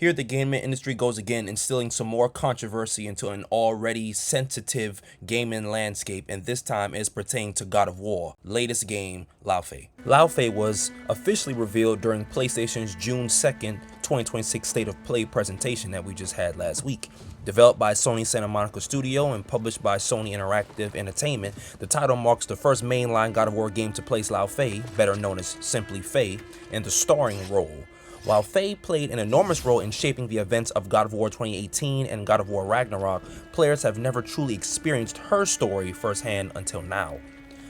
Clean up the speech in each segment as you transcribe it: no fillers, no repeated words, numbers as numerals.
Here the gaming industry goes again, instilling some more controversy into an already sensitive gaming landscape, and this time is pertaining to God of War, latest game, Laufey. Laufey was officially revealed during PlayStation's June 2nd, 2026 State of Play presentation that we just had last week. Developed by Sony Santa Monica Studio and published by Sony Interactive Entertainment, the title marks the first mainline God of War game to place Laufey, better known as simply Faye, in the starring role. While Faye played an enormous role in shaping the events of God of War 2018 and God of War Ragnarok, players have never truly experienced her story firsthand until now.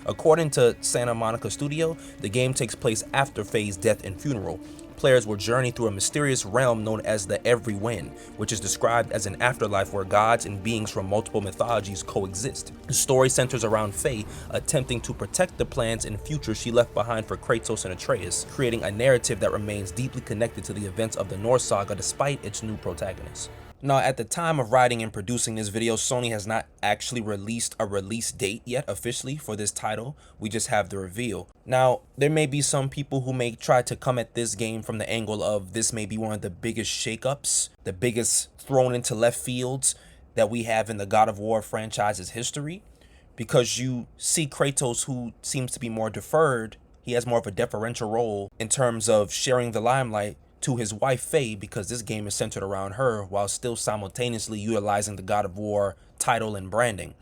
According to Santa Monica Studio, the game takes place after Faye's death and funeral. Players will journey through a mysterious realm known as the Every Wind, which is described as an afterlife where gods and beings from multiple mythologies coexist. The story centers around Faye attempting to protect the plans and future she left behind for Kratos and Atreus, creating a narrative that remains deeply connected to the events of the Norse saga despite its new protagonist. Now, at the time of writing and producing this video, Sony has not actually released a release date yet officially for this title. We just have the reveal. Now, there may be some people who may try to come at this game from the angle of this may be one of the biggest shakeups, the biggest thrown into left fields that we have in the God of War franchise's history, because you see Kratos, who seems to be more deferred. He has more of a deferential role in terms of sharing the limelight to his wife Faye, because this game is centered around her while still simultaneously utilizing the God of War title and branding.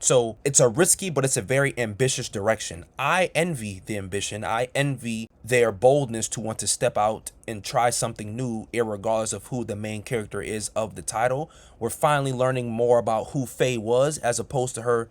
So it's a risky, but it's a very ambitious direction. I envy the ambition. I envy their boldness to want to step out and try something new, irregardless of who the main character is of the title. We're finally learning more about who Faye was as opposed to her,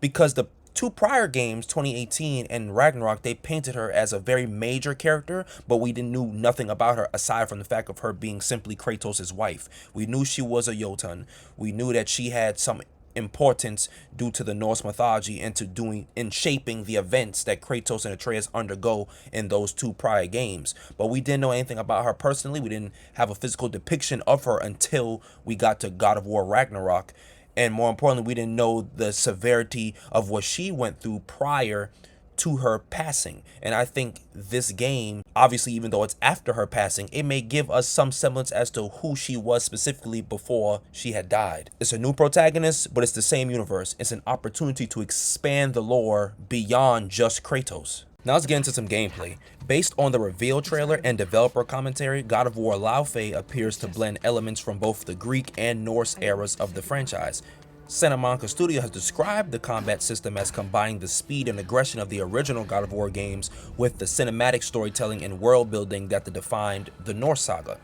because the two prior games, 2018 and Ragnarok, they painted her as a very major character, but we didn't knew nothing about her aside from the fact of her being simply Kratos' wife. We knew she was a Jotun. We knew that she had some importance due to the Norse mythology and in shaping the events that Kratos and Atreus undergo in those two prior games. But we didn't know anything about her personally. We didn't have a physical depiction of her until we got to God of War Ragnarok. And more importantly, we didn't know the severity of what she went through prior to her passing. And I think this game, obviously, even though it's after her passing, it may give us some semblance as to who she was specifically before she had died. It's a new protagonist, but it's the same universe. It's an opportunity to expand the lore beyond just Kratos. Now let's get into some gameplay. Based on the reveal trailer and developer commentary, God of War Laufey appears to blend elements from both the Greek and Norse eras of the franchise. Santa Monica Studio has described the combat system as combining the speed and aggression of the original God of War games with the cinematic storytelling and world building that defined the Norse saga.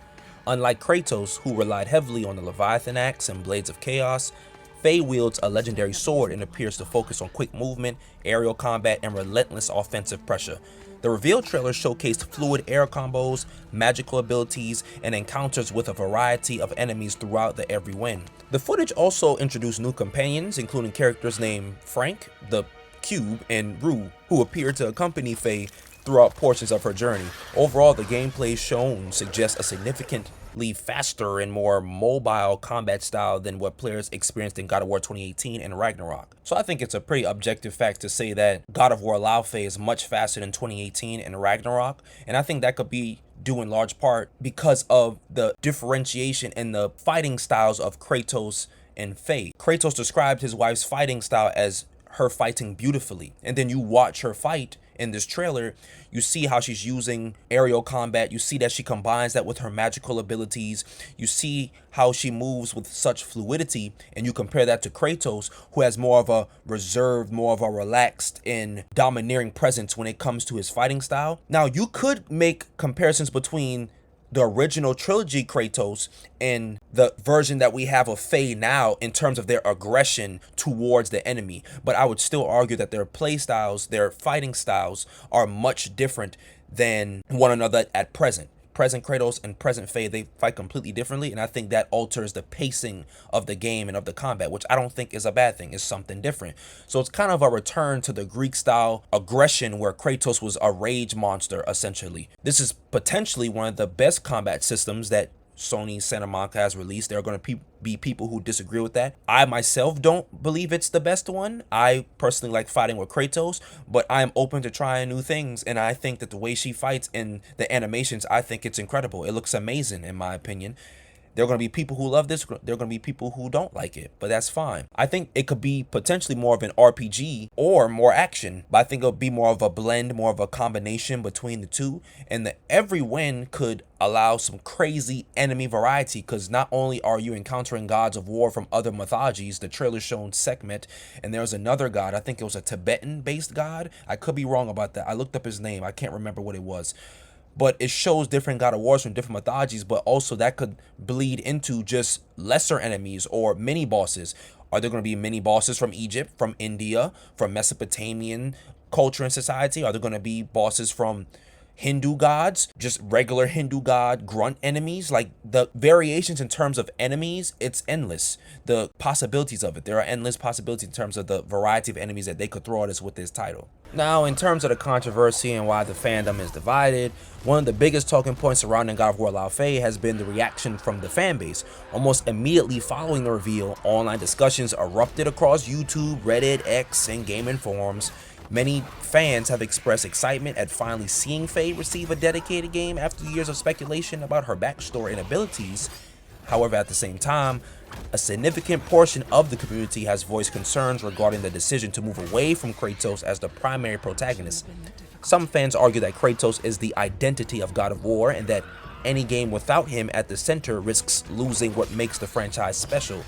Unlike Kratos, who relied heavily on the Leviathan axe and blades of chaos, Faye wields a legendary sword and appears to focus on quick movement, aerial combat, and relentless offensive pressure. The reveal trailer showcased fluid air combos, magical abilities, and encounters with a variety of enemies throughout the Every Wind. The footage also introduced new companions, including characters named Frank, the Cube, and Rue, who appeared to accompany Faye throughout portions of her journey. Overall, the gameplay shown suggests a significantly faster and more mobile combat style than what players experienced in God of War 2018 and Ragnarok. So I think it's a pretty objective fact to say that God of War Laufey is much faster than 2018 and Ragnarok, and I think that could be due in large part because of the differentiation in the fighting styles of Kratos and Faye. Kratos described his wife's fighting style as her fighting beautifully, and then you watch her fight in this trailer, you see how she's using aerial combat. You see that she combines that with her magical abilities. You see how she moves with such fluidity, and you compare that to Kratos, who has more of a reserved, more of a relaxed and domineering presence when it comes to his fighting style. Now, you could make comparisons between the original trilogy Kratos and the version that we have of Faye now in terms of their aggression towards the enemy, but I would still argue that their play styles, their fighting styles, are much different than one another at present. Present Kratos and present Faye, they fight completely differently, and I think that alters the pacing of the game and of the combat, which I don't think is a bad thing. It's something different. So it's kind of a return to the Greek style aggression where Kratos was a rage monster, essentially. This is potentially one of the best combat systems that Sony Santa Monica has released. There are going to be people who disagree with that. I myself don't believe it's the best one. I personally like fighting with Kratos, but I am open to trying new things, and I think that the way she fights in the animations, I think it's incredible. It looks amazing in my opinion. There are going to be people who love this. There are going to be people who don't like it, but that's fine. I think it could be potentially more of an RPG or more action, but I think it'll be more of a blend, more of a combination between the two. And the every win could allow some crazy enemy variety, because not only are you encountering gods of war from other mythologies, the trailer shown Sekhmet, and there's another god, I think it was a Tibetan based god. I could be wrong about that. I looked up his name. I can't remember what it was. But it shows different God of Wars from different mythologies, but also that could bleed into just lesser enemies or mini bosses. Are there going to be mini bosses from Egypt, from India, from Mesopotamian culture and society? Are there going to be bosses from Hindu gods, just regular Hindu god grunt enemies? Like, the variations in terms of enemies, it's endless. The possibilities of it, there are endless possibilities in terms of the variety of enemies that they could throw at us with this title. Now, in terms of the controversy and why the fandom is divided, one of the biggest talking points surrounding God of War Laufey has been the reaction from the fan base. Almost immediately following the reveal, online discussions erupted across YouTube, Reddit, X, and gaming forums. Many fans have expressed excitement at finally seeing Faye receive a dedicated game after years of speculation about her backstory and abilities. However, at the same time, a significant portion of the community has voiced concerns regarding the decision to move away from Kratos as the primary protagonist. Some fans argue that Kratos is the identity of God of War, and that any game without him at the center risks losing what makes the franchise special.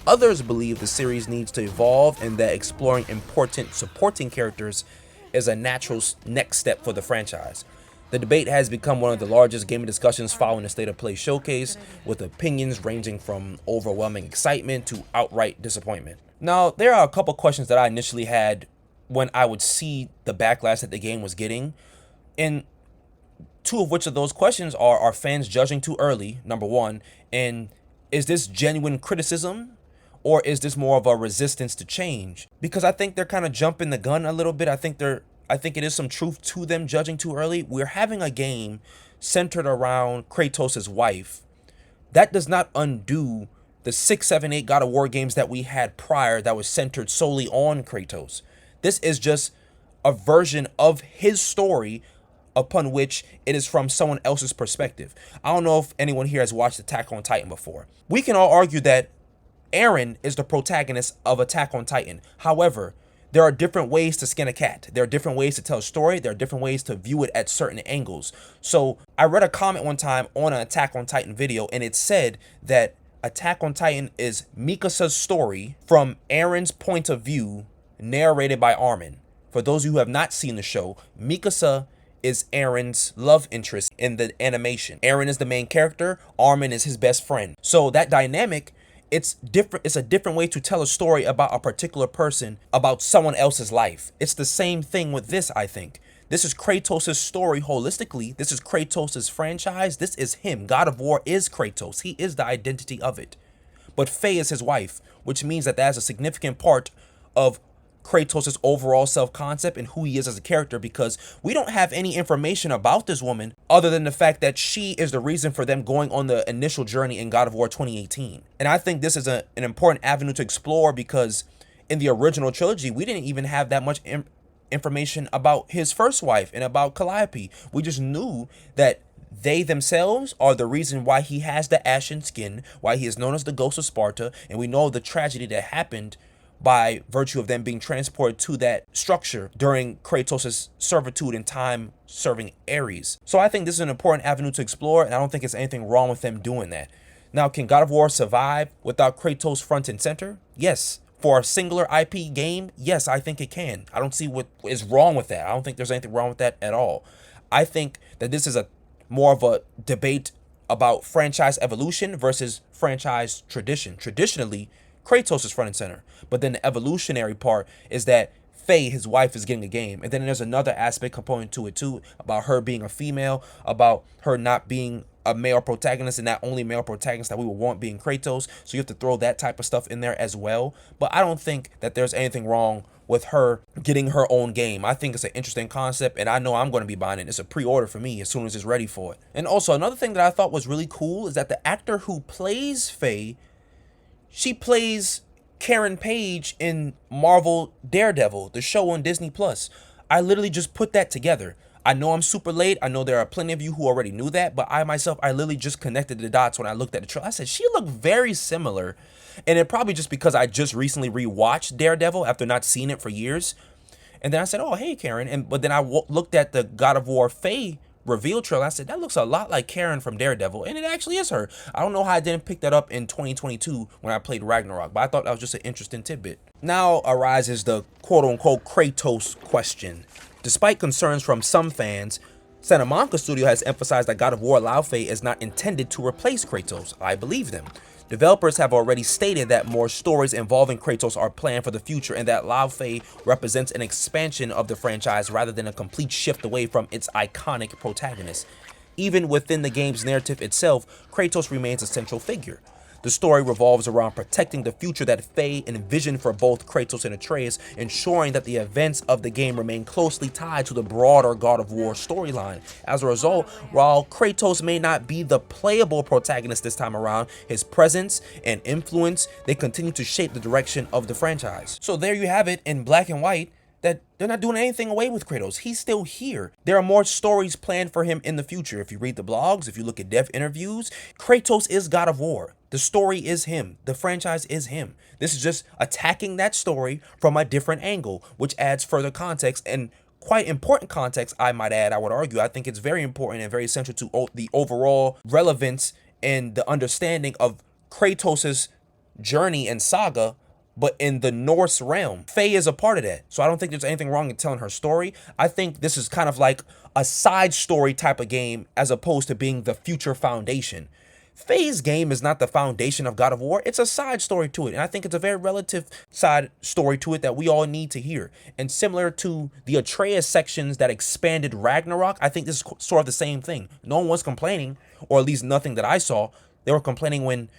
Others believe the series needs to evolve, and that exploring important supporting characters is a natural next step for the franchise. The debate has become one of the largest gaming discussions following the State of Play showcase, with opinions ranging from overwhelming excitement to outright disappointment. Now, there are a couple questions that I initially had when I would see the backlash that the game was getting, and two of which of those questions are fans judging too early, number one, and is this genuine criticism, or is this more of a resistance to change? Because I think they're kind of jumping the gun a little bit. I think it is some truth to them judging too early. We're having a game centered around Kratos' wife. That does not undo the 6, 7, 8 God of War games that we had prior that was centered solely on Kratos. This is just a version of his story upon which it is from someone else's perspective. I don't know if anyone here has watched Attack on Titan before. We can all argue that Eren is the protagonist of Attack on Titan. However, there are different ways to skin a cat. There are different ways to tell a story. There are different ways to view it at certain angles. So I read a comment one time on an Attack on Titan video, and it said that Attack on Titan is Mikasa's story from Eren's point of view, narrated by Armin. For those of you who have not seen the show, Mikasa is Eren's love interest in the animation. Eren is the main character. Armin is his best friend. So that dynamic, it's different. It's a different way to tell a story about a particular person, about someone else's life. It's the same thing with this, I think. This is Kratos' story holistically. This is Kratos' franchise. This is him. God of War is Kratos. He is the identity of it. But Faye is his wife, which means that that's a significant part of Kratos' overall self-concept and who he is as a character, because we don't have any information about this woman other than the fact that she is the reason for them going on the initial journey in God of War 2018. And I think this is an important avenue to explore, because in the original trilogy, we didn't even have that much information about his first wife and about Calliope. We just knew that they themselves are the reason why he has the ashen skin, why he is known as the Ghost of Sparta, and we know the tragedy that happened by virtue of them being transported to that structure during Kratos' servitude in time serving Ares. So I think this is an important avenue to explore, and I don't think there's anything wrong with them doing that. Now, can God of War survive without Kratos front and center? Yes. For a singular IP game, yes, I think it can. I don't see what is wrong with that. I don't think there's anything wrong with that at all. I think that this is more of a debate about franchise evolution versus franchise tradition. Traditionally, Kratos is front and center, but then the evolutionary part is that Faye, his wife, is getting a game. And then there's another aspect component to it too, about her being a female, about her not being a male protagonist, and that only male protagonist that we would want being Kratos. So you have to throw that type of stuff in there as well. But I don't think that there's anything wrong with her getting her own game. I think it's an interesting concept, and I know I'm going to be buying it. It's a pre-order for me as soon as it's ready for it. And also, another thing that I thought was really cool is that the actor who plays Faye, she plays Karen Page in Marvel Daredevil, the show on Disney Plus. I literally just put that together. I know I'm super late. I know there are plenty of you who already knew that, but I myself, I literally just connected the dots when I looked at the trailer. I said, she looked very similar. And it probably just because I just recently rewatched Daredevil after not seeing it for years. And then I said, oh, hey, Karen. But then I looked at the God of War Laufey reveal trailer. I said, that looks a lot like Karen from Daredevil. And it actually is her. I don't know how I didn't pick that up in 2022 when I played Ragnarok, but I thought that was just an interesting tidbit. Now arises the quote-unquote Kratos question. Despite concerns from some fans, Santa Monica Studio has emphasized that God of War Laufey is not intended to replace Kratos. I believe them. Developers have already stated that more stories involving Kratos are planned for the future and that Laufey represents an expansion of the franchise rather than a complete shift away from its iconic protagonist. Even within the game's narrative itself, Kratos remains a central figure. The story revolves around protecting the future that Faye envisioned for both Kratos and Atreus, ensuring that the events of the game remain closely tied to the broader God of War storyline. As a result, while Kratos may not be the playable protagonist this time around, his presence and influence, they continue to shape the direction of the franchise. So there you have it in black and white, that they're not doing anything away with Kratos. He's still here. There are more stories planned for him in the future. If you read the blogs, if you look at dev interviews, Kratos is God of War. The story is him. The franchise is him. This is just attacking that story from a different angle, which adds further context and quite important context, I might add, I would argue. I think it's very important and very essential to the overall relevance and the understanding of Kratos's journey and saga, but in the Norse realm. Faye is a part of that. So I don't think there's anything wrong in telling her story. I think this is kind of like a side story type of game as opposed to being the future foundation. Faye's game is not the foundation of God of War. It's a side story to it. And I think it's a very relative side story to it that we all need to hear. And similar to the Atreus sections that expanded Ragnarok, I think this is sort of the same thing. No one was complaining, or at least nothing that I saw. They were complaining when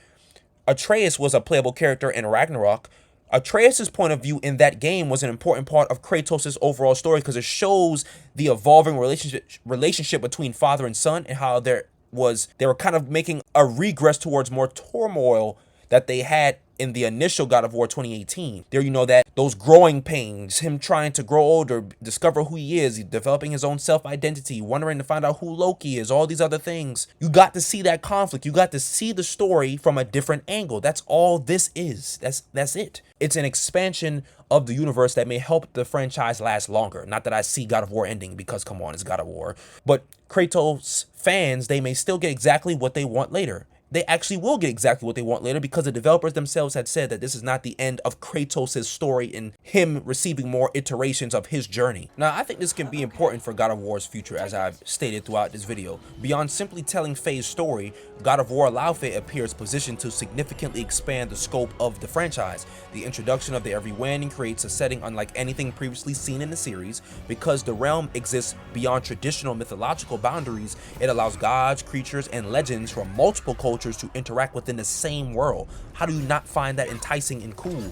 Atreus was a playable character in Ragnarok. Atreus' point of view in that game was an important part of Kratos' overall story because it shows the evolving relationship between father and son and how they were kind of making a regress towards more turmoil that they had in the initial God of War 2018. There, you know, that those growing pains, him trying to grow older, discover who he is, developing his own self-identity, wondering to find out who Loki is, all these other things. You got to see that conflict. You got to see the story from a different angle. That's all this is. That's it. It's an expansion of the universe that may help the franchise last longer. Not that I see God of War ending because, come on, it's God of War. But Kratos fans, they may still get exactly what they want later. They actually will get exactly what they want later because the developers themselves had said that this is not the end of Kratos' story and him receiving more iterations of his journey. Now, I think this can be important for God of War's future, as I've stated throughout this video. Beyond simply telling Faye's story, God of War Laufey appears positioned to significantly expand the scope of the franchise. The introduction of the Every Wind creates a setting unlike anything previously seen in the series. Because the realm exists beyond traditional mythological boundaries, it allows gods, creatures, and legends from multiple cultures to interact within the same world. How do you not find that enticing and cool?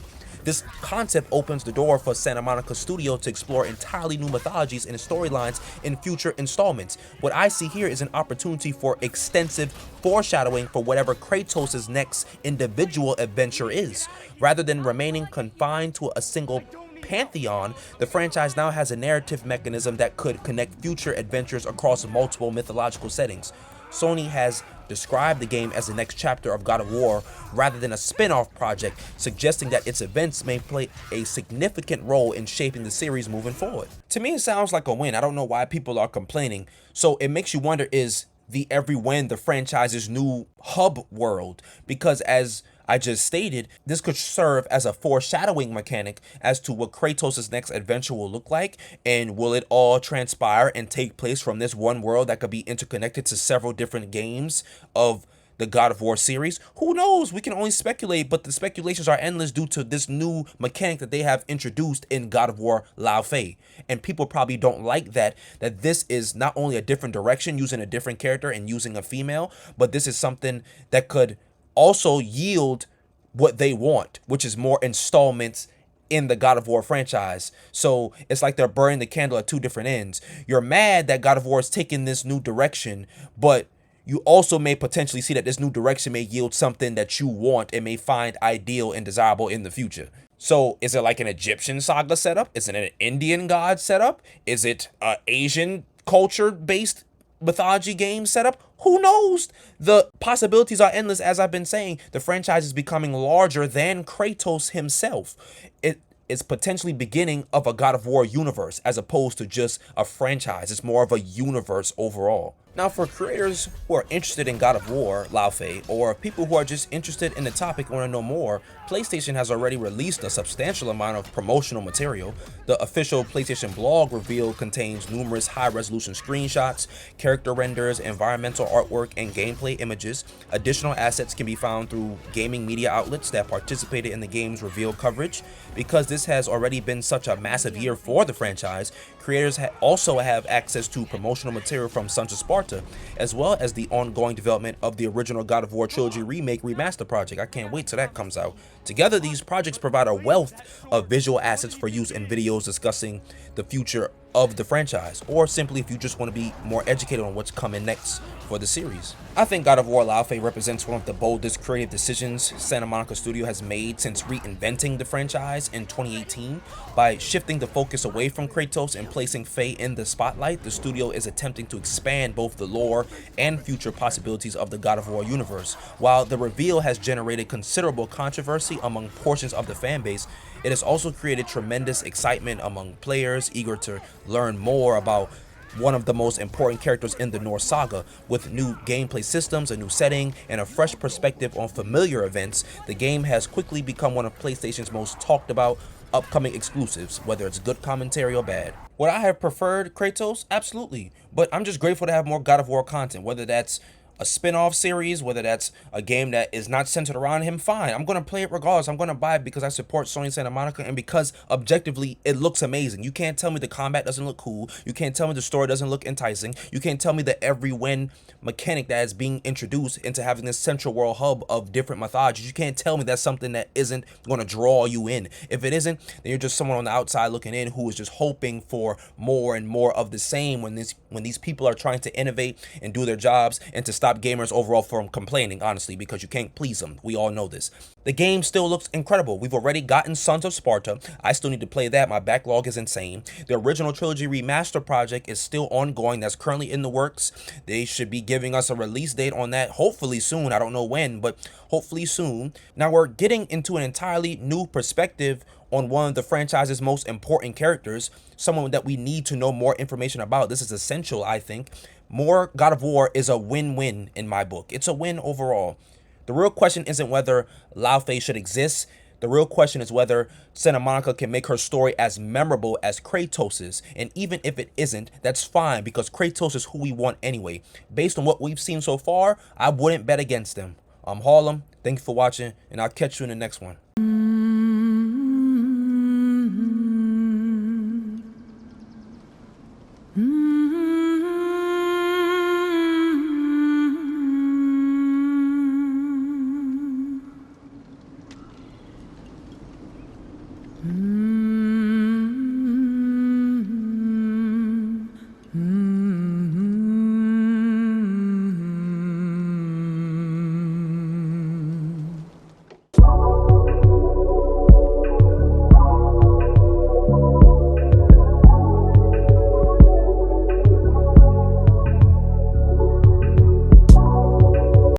This concept opens the door for Santa Monica Studio to explore entirely new mythologies and storylines in future installments. What I see here is an opportunity for extensive foreshadowing for whatever Kratos' next individual adventure is. Rather than remaining confined to a single pantheon, the franchise now has a narrative mechanism that could connect future adventures across multiple mythological settings. Sony has described the game as the next chapter of God of War rather than a spin-off project, suggesting that its events may play a significant role in shaping the series moving forward. To me, it sounds like a win. I don't know why people are complaining. So it makes you wonder, is the Every Wind the franchise's new hub world? Because as I just stated, this could serve as a foreshadowing mechanic as to what Kratos' next adventure will look like, and will it all transpire and take place from this one world that could be interconnected to several different games of the God of War series? Who knows? We can only speculate, but the speculations are endless due to this new mechanic that they have introduced in God of War Laufey. And people probably don't like that this is not only a different direction using a different character and using a female, but this is something that could also yield what they want, which is more installments in the God of War franchise. So it's like they're burning the candle at two different ends. You're mad that God of War is taking this new direction, but you also may potentially see that this new direction may yield something that you want and may find ideal and desirable in the future. So is it like an Egyptian saga setup? Is it an Indian god setup? Is it an Asian culture-based mythology game setup. Who knows? The possibilities are endless. As I've been saying, the franchise is becoming larger than Kratos himself. It is potentially beginning of a God of War universe as opposed to just a franchise. It's more of a universe overall. Now, for creators who are interested in God of War Laufey, or people who are just interested in the topic and want to know more, PlayStation has already released a substantial amount of promotional material. The official PlayStation blog reveal contains numerous high-resolution screenshots, character renders, environmental artwork, and gameplay images. Additional assets can be found through gaming media outlets that participated in the game's reveal coverage. Because this has already been such a massive year for the franchise, creators also have access to promotional material from Sons of Sparta, as well as the ongoing development of the original God of War Trilogy Remake Remaster project. I can't wait till that comes out. Together, these projects provide a wealth of visual assets for use in videos discussing the future of the franchise, or simply if you just want to be more educated on what's coming next for the series. I think God of War Laufey represents one of the boldest creative decisions Santa Monica Studio has made since reinventing the franchise in 2018. By shifting the focus away from Kratos and placing Faye in the spotlight, the studio is attempting to expand both the lore and future possibilities of the God of War universe. While the reveal has generated considerable controversy among portions of the fanbase, it has also created tremendous excitement among players eager to learn more about one of the most important characters in the Norse saga. With new gameplay systems, a new setting, and a fresh perspective on familiar events, the game has quickly become one of PlayStation's most talked about upcoming exclusives, whether it's good commentary or bad. Would I have preferred Kratos? Absolutely. But I'm just grateful to have more God of War content, whether that's a spin-off series, whether that's a game that is not centered around him, fine. I'm going to play it regardless. I'm going to buy it because I support Sony Santa Monica and because objectively it looks amazing. You can't tell me the combat doesn't look cool. You can't tell me the story doesn't look enticing. You can't tell me that every win mechanic that is being introduced into having this central world hub of different mythologies, you can't tell me that's something that isn't going to draw you in. If it isn't, then you're just someone on the outside looking in who is just hoping for more and more of the same when these people are trying to innovate and do their jobs and to stop gamers overall from complaining, honestly, because you can't please them. We all know this. The game still looks incredible. We've already gotten Sons of Sparta. I still need to play that. My backlog is insane. The original trilogy remaster project is still ongoing. That's currently in the works. They should be giving us a release date on that hopefully soon. I don't know when, but hopefully soon. Now we're getting into an entirely new perspective on one of the franchise's most important characters, someone that we need to know more information about. This is essential, I think. More God of War is a win-win in my book. It's a win overall. The real question isn't whether Laufey should exist. The real question is whether Santa Monica can make her story as memorable as Kratos's. And even if it isn't, that's fine because Kratos is who we want anyway. Based on what we've seen so far, I wouldn't bet against them. I'm Harlem. Thank you for watching, and I'll catch you in the next one.